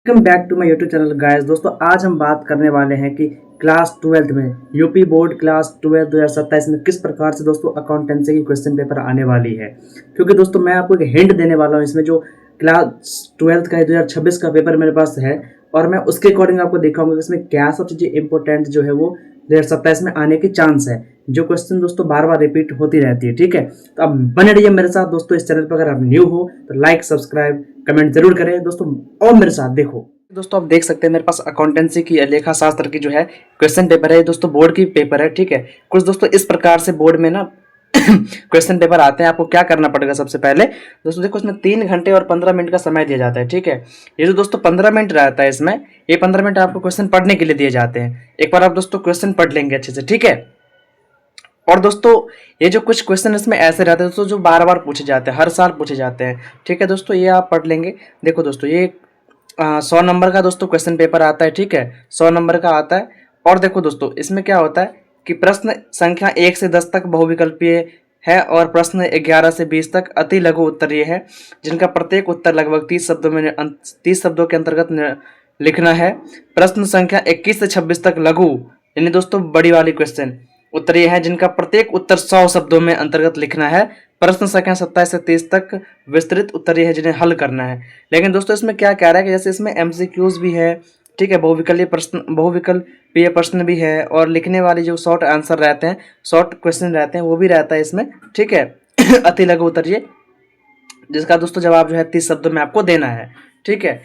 Welcome back to my YouTube channel guys. दोस्तों आज हम बात करने वाले हैं कि क्लास 12 में यूपी बोर्ड क्लास 12 2027 में किस प्रकार से दोस्तों अकाउंटेंसी की क्वेश्चन पेपर आने वाली है। क्योंकि दोस्तों मैं आपको एक हिंट देने वाला हूं, इसमें जो क्लास 12 का 2026 का पेपर मेरे पास है और मैं उसके अकॉर्डिंग आपको दिखाऊंगा कि इसमें क्या सब चीज़ें इंपॉर्टेंट जो है वो 2027 में आने की चांस है। जो क्वेश्चन दोस्तों बार बार रिपीट होती रहती है, ठीक है। तो अब बने रहिए मेरे साथ दोस्तों। इस चैनल पर अगर आप न्यू हो तो लाइक सब्सक्राइब कमेंट जरूर करें दोस्तों और मेरे साथ देखो। दोस्तों आप देख सकते हैं मेरे पास अकाउंटेंसी की लेखा शास्त्र की जो है क्वेश्चन पेपर है दोस्तों, बोर्ड की पेपर है, ठीक है। कुछ दोस्तों इस प्रकार से बोर्ड में ना क्वेश्चन पेपर आते हैं। आपको क्या करना पड़ेगा, सबसे पहले दोस्तों देखो इसमें 3 घंटे और 15 मिनट का समय दिया जाता है, ठीक है। ये जो दोस्तों 15 मिनट रहता है इसमें, ये 15 मिनट आपको क्वेश्चन पढ़ने के लिए दिए जाते हैं। एक बार आप दोस्तों क्वेश्चन पढ़ लेंगे अच्छे से, ठीक है। और दोस्तों ये जो कुछ क्वेश्चन इसमें ऐसे रहते हैं दोस्तों जो बार बार पूछे जाते हैं, हर साल पूछे जाते हैं, ठीक है दोस्तों। ये आप पढ़ लेंगे। देखो दोस्तों ये 100 नंबर का दोस्तों क्वेश्चन पेपर आता है, ठीक है। 100 नंबर का आता है। और देखो दोस्तों इसमें क्या होता है कि प्रश्न संख्या 1 से 10 तक बहुविकल्पीय है और प्रश्न 11 से 20 तक अति लघु उत्तरीय है, जिनका प्रत्येक उत्तर लगभग 30 शब्दों के अंतर्गत लिखना है। प्रश्न संख्या 21 से 26 तक लघु यानी दोस्तों बड़ी वाली क्वेश्चन उत्तरीय है, जिनका प्रत्येक उत्तर 100 शब्दों में अंतर्गत लिखना है। प्रश्न संख्या 27 से 30 तक विस्तृत उत्तरीय है, जिन्हें हल करना है। लेकिन दोस्तों इसमें क्या कह रहा है कि जैसे इसमें एमसीक्यूज भी है, ठीक है, बहुविकल्पीय प्रश्न भी है और लिखने वाले जो शॉर्ट आंसर रहते हैं, शॉर्ट क्वेश्चन रहते हैं, वो भी रहता है इसमें, ठीक है। अति लघु उत्तरीय, जिसका दोस्तों जवाब जो है 30 शब्दों में आपको देना है, ठीक है।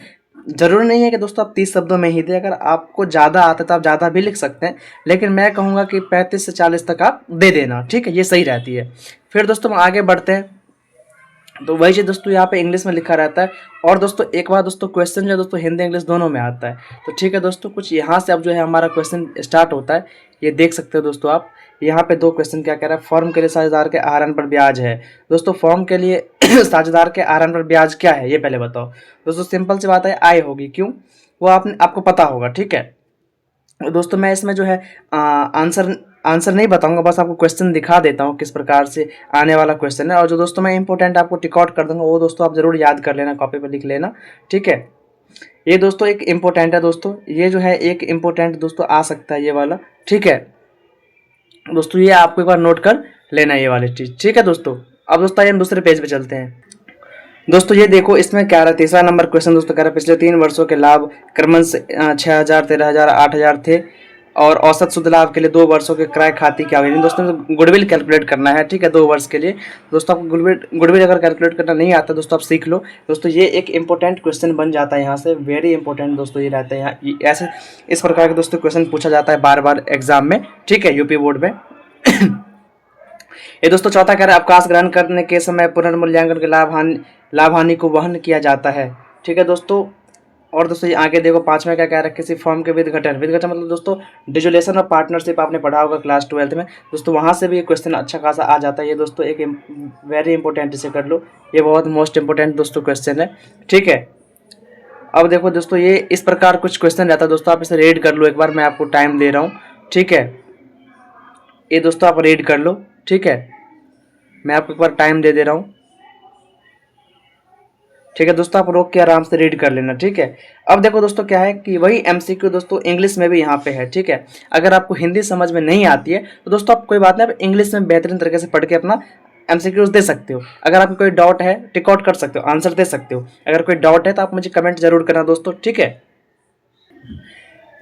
जरूरी नहीं है कि दोस्तों आप 30 शब्दों में ही दें, अगर आपको ज़्यादा आता है तो आप ज़्यादा भी लिख सकते हैं, लेकिन मैं कहूँगा कि 35 से 40 तक आप दे देना, ठीक है, ये सही रहती है। फिर दोस्तों हम आगे बढ़ते हैं। तो वही चीज़ दोस्तों यहाँ पे इंग्लिश में लिखा रहता है। और दोस्तों एक बार दोस्तों क्वेश्चन जो है दोस्तों हिंदी इंग्लिश दोनों में आता है। तो ठीक है दोस्तों, कुछ यहाँ से अब जो है हमारा क्वेश्चन स्टार्ट होता है। ये देख सकते हो दोस्तों आप, यहाँ पे 2 क्वेश्चन क्या कह रहा है। फॉर्म के लिए साझेदार के आहरण पर ब्याज है। दोस्तों फॉर्म के लिए साझेदार के आहरण पर ब्याज क्या है ये पहले बताओ। दोस्तों सिंपल सी बात है, आय होगी। क्यों, वो आपको पता होगा, ठीक है। दोस्तों मैं इसमें जो है आंसर नहीं बताऊंगा, बस आपको क्वेश्चन दिखा देता हूँ किस प्रकार से आने वाला क्वेश्चन है। और जो दोस्तों मैं इंपॉर्टेंट आपको टिक आउट कर दूंगा वो दोस्तों आप जरूर याद कर लेना, कॉपी पर लिख लेना, ठीक है। ये दोस्तों एक इम्पोर्टेंट है दोस्तों, ये जो है एक इम्पोर्टेंट दोस्तों आ सकता है ये वाला, ठीक है दोस्तों। ये आपको एक बार नोट कर लेना ये वाली चीज़, ठीक है दोस्तों। अब दोस्तों हम दूसरे पेज पे चलते हैं। दोस्तों ये देखो इसमें क्या रहा, तीसरा नंबर क्वेश्चन दोस्तों कह रहा है पिछले 3 वर्षों के लाभ क्रमश 6,000, 13,000, 8,000 थे और औसत शुद्ध लाभ के लिए 2 वर्षों के क्रय खाते क्या हुई। दोस्तों गुडविल कैलकुलेट करना है, ठीक है, 2 वर्ष के लिए। दोस्तों आपको गुडविल अगर कैलकुलेट करना नहीं आता दोस्तों आप सीख लो। दोस्तों ये एक इंपॉर्टेंट क्वेश्चन बन जाता है यहाँ से, वेरी इंपॉर्टेंट दोस्तों ये रहता है यहाँ। ऐसे इस प्रकार के दोस्तों क्वेश्चन पूछा जाता है बार बार एग्जाम में, ठीक है, यूपी बोर्ड में। ये दोस्तों चौथा कह रहा है अवकाश ग्रहण करने के समय पुनर्मूल्यांकन के लाभ हानि को वहन किया जाता है, ठीक है दोस्तों। और दोस्तों ये आगे देखो 5वां क्या कह रहा है, किसी फॉर्म के विघटन मतलब दोस्तों डिसोल्यूशन ऑफ पार्टनरशिप आपने पढ़ा होगा क्लास 12 में दोस्तों, वहाँ से भी ये क्वेश्चन अच्छा खासा आ जाता है। ये दोस्तों एक वेरी इंपॉर्टेंट, इसे कर लो, ये बहुत मोस्ट इंपॉर्टेंट दोस्तों क्वेश्चन है, ठीक है। अब देखो दोस्तों ये इस प्रकार कुछ क्वेश्चन रहता है दोस्तों, आप इसे रीड कर लो एक बार, मैं आपको टाइम दे रहा हूँ, ठीक है। ये दोस्तों आप रीड कर लो, ठीक है, मैं आपको एक बार टाइम दे रहा हूँ, ठीक है दोस्तों। आप रोक के आराम से रीड कर लेना, ठीक है। अब देखो दोस्तों क्या है कि वही एमसीक्यू दोस्तों इंग्लिश में भी यहाँ पे है, ठीक है। अगर आपको हिंदी समझ में नहीं आती है तो दोस्तों आप कोई बात नहीं, आप इंग्लिश में बेहतरीन तरीके से पढ़ के अपना एमसीक्यूज दे सकते हो। अगर आपको कोई डाउट है टिक आउट कर सकते हो, आंसर दे सकते हो। अगर कोई डाउट है तो आप मुझे कमेंट जरूर करना दोस्तों, ठीक है।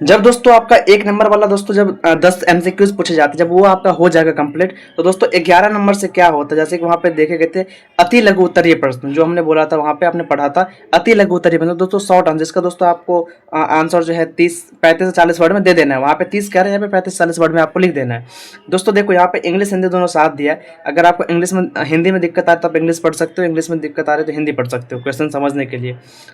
जब दोस्तों आपका 1 नंबर वाला दोस्तों जब 10 एमसीक्यूज पूछे जाते हैं, जब वो आपका हो जाएगा कंप्लीट, तो दोस्तों 11 नंबर से क्या होता है, जैसे कि वहाँ पे देखे गए थे अति लघु उत्तरीय प्रश्न, जो हमने बोला था वहाँ पे आपने पढ़ा था अति लघु उत्तरीय प्रश्न दोस्तों शॉर्ट आंसर, जिसका दोस्तों आपको आंसर जो है 35 से 40 वर्ड में दे देना है। वहाँ पे 30 कह रहे हैं, यहाँ पे 35-40 वर्ड में आपको लिख देना है दोस्तों। देखो यहाँ पे इंग्लिश हिंदी दोनों साथ दिया है। अगर आपको इंग्लिश में हिंदी में दिक्कत आ रही तो आप इंग्लिश पढ़ सकते हो, इंग्लिश में दिक्कत आ रही तो हिंदी पढ़ सकते हो क्वेश्चन समझने के लिए।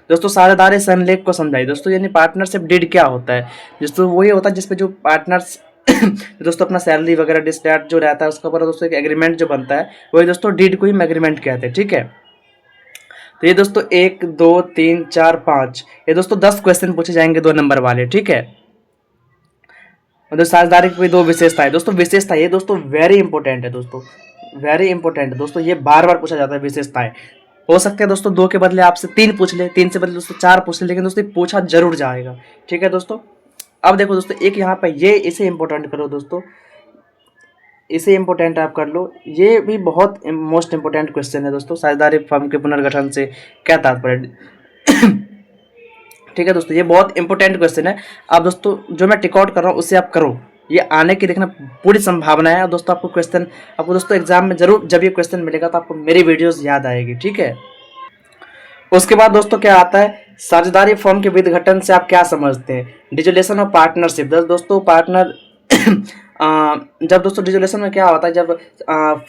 दोस्तों साझेदारी संलेख को समझाइए दोस्तों, यानी पार्टनरशिप डीड क्या होता है। दोस्तों वही होता है जिसपे जो पार्टनर्स दोस्तों अपना सैलरी वगैरह डिस्टैट जो रहता है उसके ऊपर दोस्तों एक एग्रीमेंट जो बनता है, वही दोस्तों डीड को ही एग्रीमेंट कहते हैं, ठीक है। तो ये दोस्तों 1 2 3 4 5 ये दोस्तों 10 क्वेश्चन पूछे जाएंगे 2 नंबर वाले, ठीक है। मतलब साझेदारी की 2 विशेषता है दोस्तों, विशेषता ये दोस्तों वेरी इंपॉर्टेंट है दोस्तों, वेरी इंपॉर्टेंट है दोस्तों, ये बार बार पूछा जाता है विशेषताएं। हो सकता है दोस्तों 2 के बदले आपसे 3 पूछ ले, 3 से बदले दोस्तों 4 पूछ ले, लेकिन दोस्तों पूछा जरूर जाएगा। ठीक है दोस्तों। अब देखो दोस्तों एक यहाँ पे ये इसे इंपॉर्टेंट करो दोस्तों, इसे इंपॉर्टेंट आप कर लो। ये भी बहुत मोस्ट इंपॉर्टेंट क्वेश्चन है दोस्तों, साझेदारी फर्म के पुनर्गठन से क्या तात्पर्य। ठीक है दोस्तों, ये बहुत इंपॉर्टेंट क्वेश्चन है। आप दोस्तों जो मैं टिक आउट कर रहा हूँ उससे आप करो, ये आने की देखना पूरी संभावना है। और दोस्तों आपको क्वेश्चन, आपको दोस्तों एग्जाम में जरूर जब ये क्वेश्चन मिलेगा तो आपको मेरी वीडियोस याद आएगी। ठीक है। उसके बाद दोस्तों क्या आता है, साझेदारी फर्म के विघटन से आप क्या समझते हैं। Dissolution of partnership. दोस्तों पार्टनर जब दोस्तों डिसोल्यूशन में क्या होता है, जब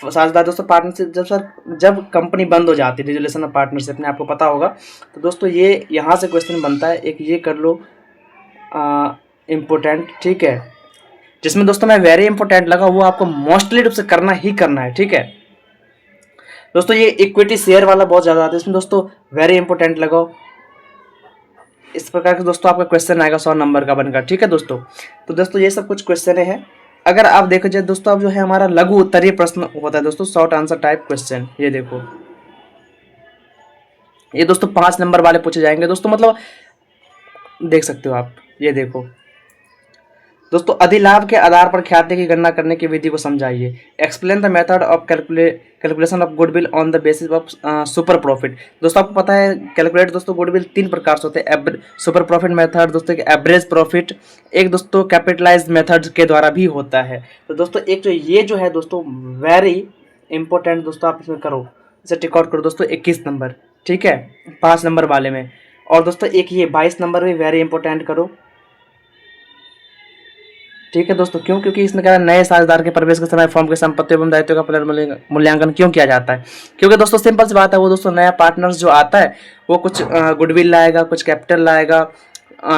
साझेदार दोस्तों पार्टनरशिप, जब कंपनी बंद हो जाती है, डिसोल्यूशन ऑफ पार्टनरशिप में आपको पता होगा। तो दोस्तों ये यहाँ से क्वेश्चन बनता है, एक ये कर लो इम्पोर्टेंट। ठीक है, जिसमें दोस्तों मैं वेरी इंपॉर्टेंट लगा वो आपको मोस्टली रूप से करना ही करना है। ठीक है दोस्तों, ये इक्विटी शेयर वाला बहुत ज़्यादा आता है, इसमें दोस्तों वेरी इंपॉर्टेंट लगाओ। इस प्रकार के दोस्तों आपका क्वेश्चन आएगा 100 नंबर का बनकर। ठीक है दोस्तों, तो दोस्तों ये सब कुछ क्वेश्चन है। अगर आप देखो जाए दोस्तों, अब जो है हमारा लघु उत्तरीय प्रश्न होता है दोस्तों, शॉर्ट आंसर टाइप क्वेश्चन। ये देखो, ये दोस्तों 5 नंबर वाले पूछे जाएंगे दोस्तों, मतलब देख सकते हो आप। ये देखो दोस्तों, अधिलाभ के आधार पर ख्याति की गणना करने की विधि को समझाइए। Explain the method of calculation of goodwill on the basis of super profit. दोस्तों आपको पता है कैलकुलेट दोस्तों गुडविल 3 प्रकार से होते हैं। सुपर प्रॉफिट मेथड दोस्तों, एवरेज प्रॉफिट, एक दोस्तों कैपिटलाइज मेथड के द्वारा भी होता है। तो दोस्तों एक जो ये जो है दोस्तों वेरी इंपॉर्टेंट दोस्तों, आप इसमें करो, इसे टिक आउट करो दोस्तों 21 नंबर। ठीक है, 5 नंबर वाले में। और दोस्तों एक ये 22 नंबर भी वेरी इंपॉर्टेंट करो। ठीक है दोस्तों, क्यों, क्योंकि इसमें क्या है, नए साझेदार के प्रवेश के समय फर्म के संपत्ति एवं दायित्व का पुनर्मूल्यांकन क्यों किया जाता है। क्योंकि दोस्तों सिंपल सी बात है, वो दोस्तों नया पार्टनर्स जो आता है वो कुछ गुडविल लाएगा, कुछ कैपिटल लाएगा।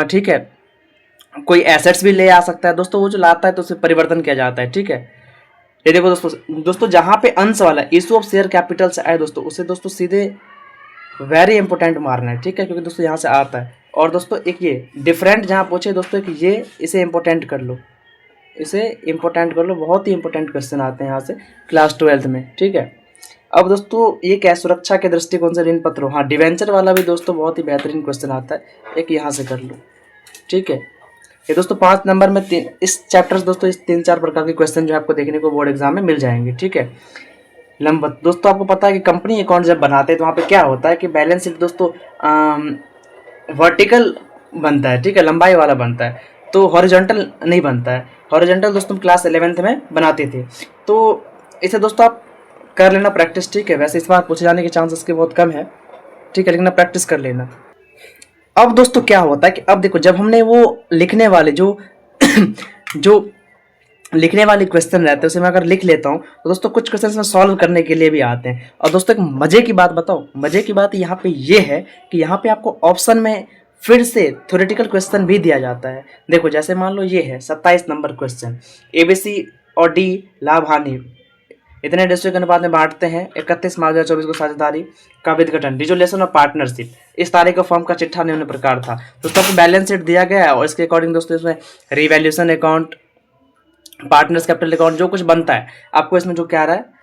ठीक है, कोई एसेट्स भी ले आ सकता है दोस्तों, वो जो लाता है तो उसे परिवर्तन किया जाता है। ठीक है, ये देखो दोस्तों जहाँ पे अंश वाला इशू ऑफ शेयर कैपिटल से आए दोस्तों, उसे दोस्तों सीधे वेरी इंपॉर्टेंट मारना है। ठीक है, क्योंकि दोस्तों यहाँ से आता है। और दोस्तों एक ये डिफरेंट जहाँ पूछे दोस्तों, एक ये इसे इंपॉर्टेंट कर लो, इसे इंपॉर्टेंट कर लो। बहुत ही इंपॉर्टेंट क्वेश्चन आते हैं यहाँ से क्लास 12 में। ठीक है, अब दोस्तों ये क्या है, सुरक्षा के दृष्टिकोण से ऋण पत्र। हाँ, डिवेंचर वाला भी दोस्तों बहुत ही बेहतरीन क्वेश्चन आता है, एक यहाँ से कर लो। ठीक है, ये दोस्तों 5 नंबर में इस चैप्टर से दोस्तों इस 3-4 प्रकार के क्वेश्चन जो आपको देखने को बोर्ड एग्जाम में मिल जाएंगे। ठीक है, लंबत दोस्तों आपको पता है कि कंपनी अकाउंट जब बनाते हैं तो वहाँ पे क्या होता है कि बैलेंस शीट दोस्तों वर्टिकल बनता है। ठीक है, लंबाई वाला बनता है, तो हॉरिजॉन्टल नहीं बनता है। हॉरिजॉन्टल दोस्तों क्लास 11th में बनाते थे, तो इसे दोस्तों आप कर लेना प्रैक्टिस। ठीक है, वैसे इस बार पूछे जाने के चांसेस के बहुत कम है। ठीक है, लेकिन आप प्रैक्टिस कर लेना। अब दोस्तों क्या होता है कि अब देखो, जब हमने वो लिखने वाले जो जो लिखने वाले क्वेश्चन रहते हैं उसे मैं अगर लिख लेता हूँ तो दोस्तों कुछ क्वेश्चन में सॉल्व करने के लिए भी आते हैं। और दोस्तों एक मजे की बात बताओ, मजे की बात यहाँ पे ये है कि यहाँ पे आपको ऑप्शन में फिर से थ्योरेटिकल क्वेश्चन भी दिया जाता है। देखो जैसे मान लो ये है 27 नंबर क्वेश्चन, ABC और D लाभ हानि इतने रेशियो के अनुपात में बांटते हैं। 31 मार्च 2024 को साझेदारी का विघटन, डिसोल्यूशन ऑफ पार्टनरशिप, इस तारीख को फर्म का चिट्ठा निम्न प्रकार था। दोस्तों आपको बैलेंस शीट दिया गया है और इसके अकॉर्डिंग दोस्तों इसमें revaluation account, partners capital account जो कुछ बनता है आपको इसमें जो क्या आ रहा है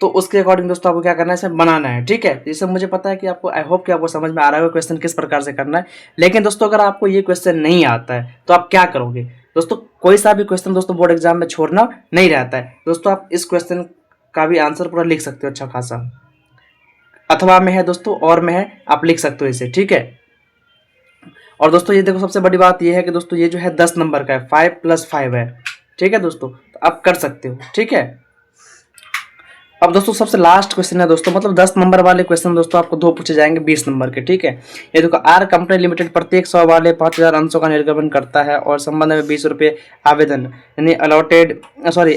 तो उसके अकॉर्डिंग दोस्तों आपको क्या करना है, इसे बनाना है। ठीक है, ये सब मुझे पता है कि आपको, आई होप कि आपको समझ में आ रहा है क्वेश्चन किस प्रकार से करना है। लेकिन दोस्तों अगर आपको ये क्वेश्चन नहीं आता है तो आप क्या करोगे दोस्तों, कोई सा भी क्वेश्चन दोस्तों बोर्ड एग्जाम में छोड़ना नहीं रहता है दोस्तों। आप इस क्वेश्चन का भी आंसर पूरा लिख सकते हो अच्छा खासा, अथवा में है दोस्तों और में है, आप लिख सकते हो इसे। ठीक है, और दोस्तों ये देखो सबसे बड़ी बात ये है कि दोस्तों ये जो है 10 नंबर का है, 5 + 5 है। ठीक है दोस्तों, तो आप कर सकते हो। ठीक है, अब दोस्तों सबसे लास्ट क्वेश्चन है दोस्तों, मतलब 10 नंबर वाले क्वेश्चन दोस्तों आपको 2 पूछे जाएंगे 20 नंबर के। ठीक है, ये देखो, आर कंपनी लिमिटेड प्रत्येक 100 वाले 5000 अंशों का निर्गमन करता है और संबंध में 20 रुपये आवेदन, यानी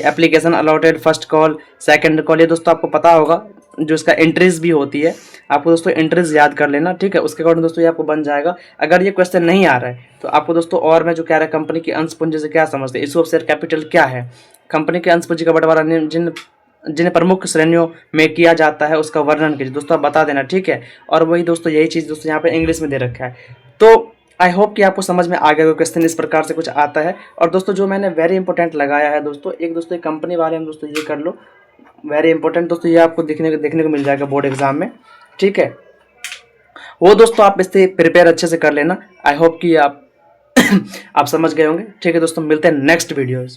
application allotted, first call, second call. ये दोस्तों आपको पता होगा जो इसका एंट्रीज भी होती है, आपको दोस्तों एंट्रीज याद कर लेना। ठीक है, उसके अकॉर्डिंग दोस्तों ये आपको बन जाएगा। अगर ये क्वेश्चन नहीं आ रहा है तो आपको दोस्तों और मैं जो कह रहा है, कंपनी की अंश पूंजी से क्या समझते हैं, इशू ऑफ शेयर कैपिटल क्या है, कंपनी के अंश पूंजी का बंटवारा जिन प्रमुख श्रेणियों में किया जाता है उसका वर्णन कीजिए। दोस्तों आप बता देना। ठीक है, और वही दोस्तों यही चीज़ दोस्तों यहाँ पे इंग्लिश में दे रखा है। तो आई होप कि आपको समझ में आ गया क्वेश्चन इस प्रकार से कुछ आता है। और दोस्तों जो मैंने वेरी इंपॉर्टेंट लगाया है दोस्तों, एक दोस्तों कंपनी वाले में दोस्तों ये कर लो, वेरी इंपॉर्टेंट दोस्तों, ये आपको देखने को मिल जाएगा बोर्ड एग्जाम में। ठीक है, वो दोस्तों आप इससे प्रिपेयर अच्छे से कर लेना। आई होप कि आप आप समझ गए होंगे। ठीक है दोस्तों, मिलते हैं नेक्स्ट वीडियो में।